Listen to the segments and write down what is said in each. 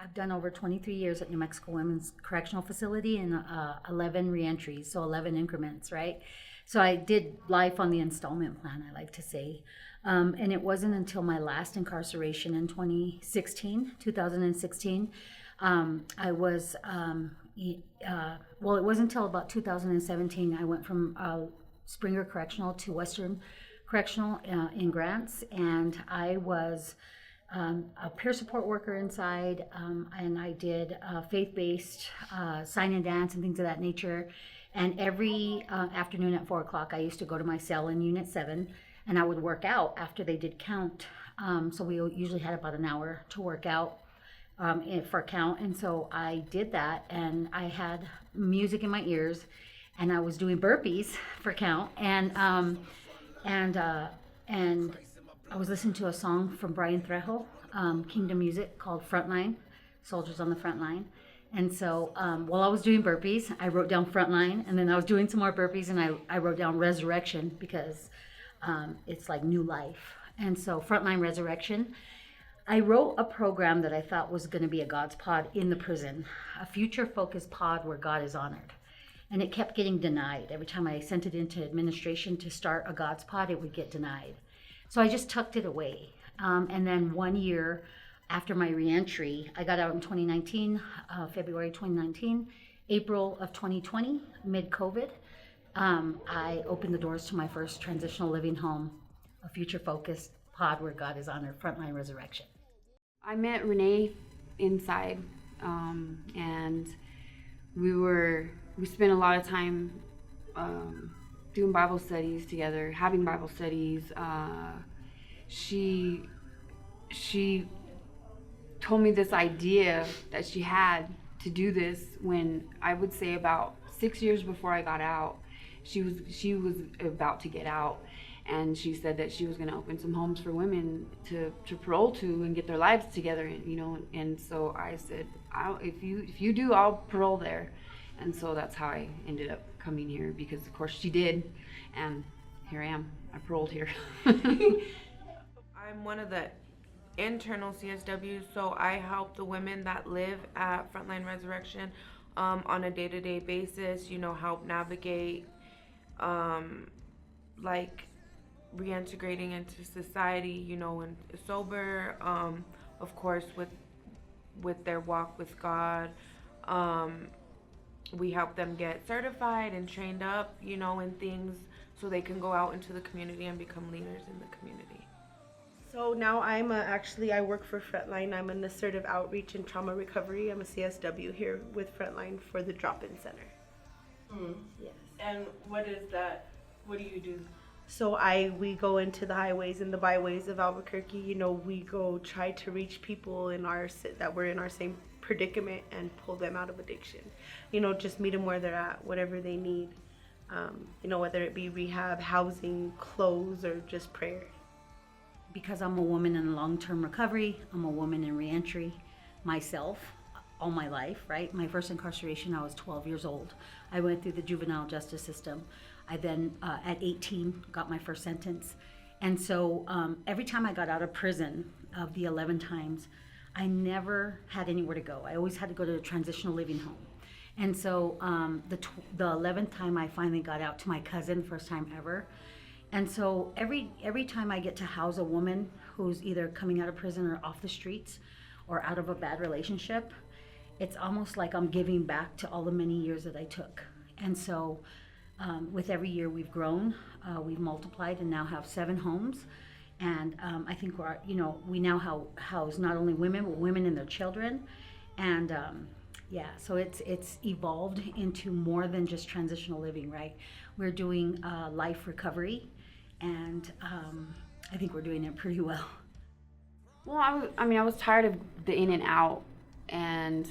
I've done over 23 years at New Mexico Women's Correctional Facility and 11 reentries, so 11 increments, right? So I did life on the installment plan, I like to say. And it wasn't until my last incarceration in 2016, I was, well, it wasn't until about 2017, I went from Springer Correctional to Western Correctional in Grants, and I was a peer support worker inside, and I did faith-based sign and dance and things of that nature. And every afternoon at 4 o'clock, I used to go to my cell in Unit 7, and I would work out after they did count. So we usually had about an hour to work out for count. And so I did that, and I had music in my ears, and I was doing burpees for count. And I was listening to a song from Brian Trejo, Kingdom Music, called Frontline, Soldiers on the Front Line. And so while I was doing burpees, I wrote down Frontline, and then I was doing some more burpees, and I wrote down Ressurection, because it's like new life. And so Frontline, Ressurection. I wrote a program that I thought was going to be a God's pod in the prison, a future-focused pod where God is honored. And it kept getting denied. Every time I sent it into administration to start a God's pod, it would get denied. So I just tucked it away. And then 1 year after my reentry, I got out in 2019, February 2019, April of 2020, mid-COVID, I opened the doors to my first transitional living home, a future-focused pod where God is honored, Frontline Ressurection. I met Renee inside, and we spent a lot of time doing Bible studies together, having Bible studies. She told me this idea that she had to do this when I would say about 6 years before I got out. She was about to get out, and she said that she was going to open some homes for women to parole to and get their lives together, you know. And so I said, if you do, I'll parole there. And so that's how I ended up coming here, because of course she did, and here I am. I paroled here. I'm one of the internal CSWs, so I help the women that live at Frontline Ressurection on a day-to-day basis, you know, help navigate like reintegrating into society, you know, and sober, of course, with their walk with God. We help them get certified and trained up, you know, in things so they can go out into the community and become leaders in the community. So now I'm I work for Frontline. I'm an assertive outreach and trauma recovery. I'm a CSW here with Frontline for the drop-in center. Yes. And what is that? What do you do? So we go into the highways and the byways of Albuquerque. You know, we go try to reach people that were in our same predicament and pull them out of addiction. You know, just meet them where they're at, whatever they need. You know, whether it be rehab, housing, clothes, or just prayer. Because I'm a woman in long-term recovery, I'm a woman in reentry myself all my life, right? My first incarceration, I was 12 years old. I went through the juvenile justice system. I then, at 18, got my first sentence. And so every time I got out of prison, of the 11 times, I never had anywhere to go. I always had to go to a transitional living home. And so the 11th time I finally got out to my cousin, first time ever. And so every time I get to house a woman who's either coming out of prison or off the streets or out of a bad relationship, it's almost like I'm giving back to all the many years that I took. And so with every year we've grown, we've multiplied, and now have 7 homes. And I think we now house not only women, but women and their children. And so it's evolved into more than just transitional living, right? We're doing life recovery, and I think we're doing it pretty well. Well, I was tired of the in and out, and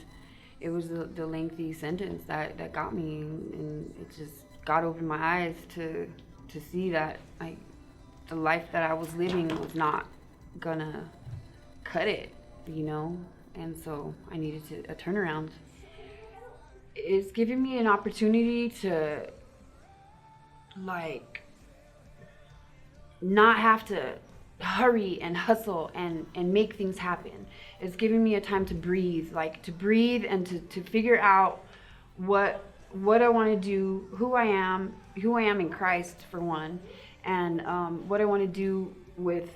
it was the lengthy sentence that got me, and it just God opened my eyes to see that the life that I was living was not gonna cut it, you know, and so I needed a turnaround. It's given me an opportunity to not have to hurry and hustle and make things happen. It's giving me a time to breathe, like to breathe and to figure out what I want to do, who I am in Christ for one, and what I want to do with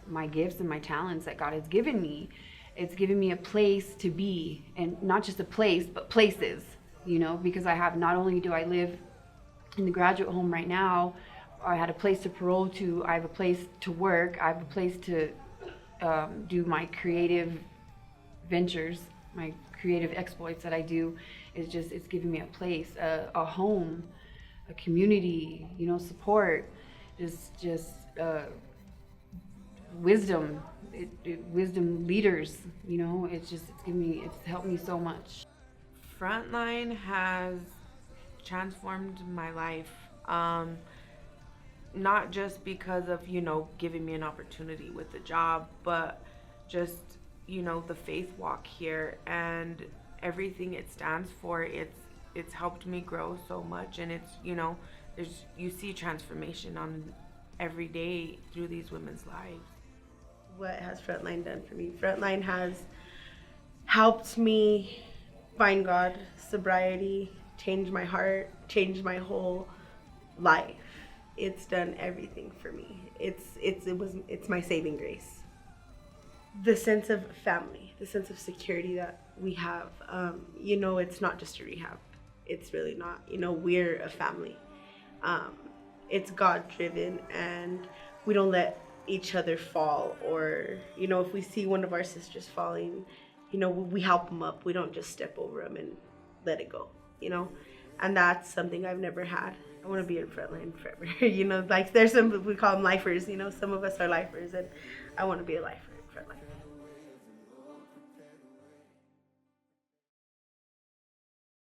my gifts and my talents that God has given me. It's given me a place to be, and not just a place, but places, you know, because I have, not only do I live in the graduate home right now, I had a place to parole to, I have a place to work, I have a place to do my creative ventures, my creative exploits that I do. It's giving me a place, a home, a community, you know, support, just wisdom, wisdom leaders, you know. It's helped me so much. Frontline has transformed my life. Not just because of, you know, giving me an opportunity with the job, but just, you know, the faith walk here and everything it stands for. It's helped me grow so much, and it's, you know, you see transformation on every day through these women's lives. What has Frontline done for me? Frontline has helped me find God, sobriety, change my heart, change my whole life. It's done everything for me. It's my saving grace. The sense of family, the sense of security that we have. You know, it's not just a rehab. It's really not. You know, we're a family. It's God driven, and we don't let each other fall. Or, you know, if we see one of our sisters falling, you know, we help them up. We don't just step over them and let it go, you know. And that's something I've never had. I want to be in Frontline forever. You know, like there's some, we call them lifers, you know, some of us are lifers, and I want to be a lifer.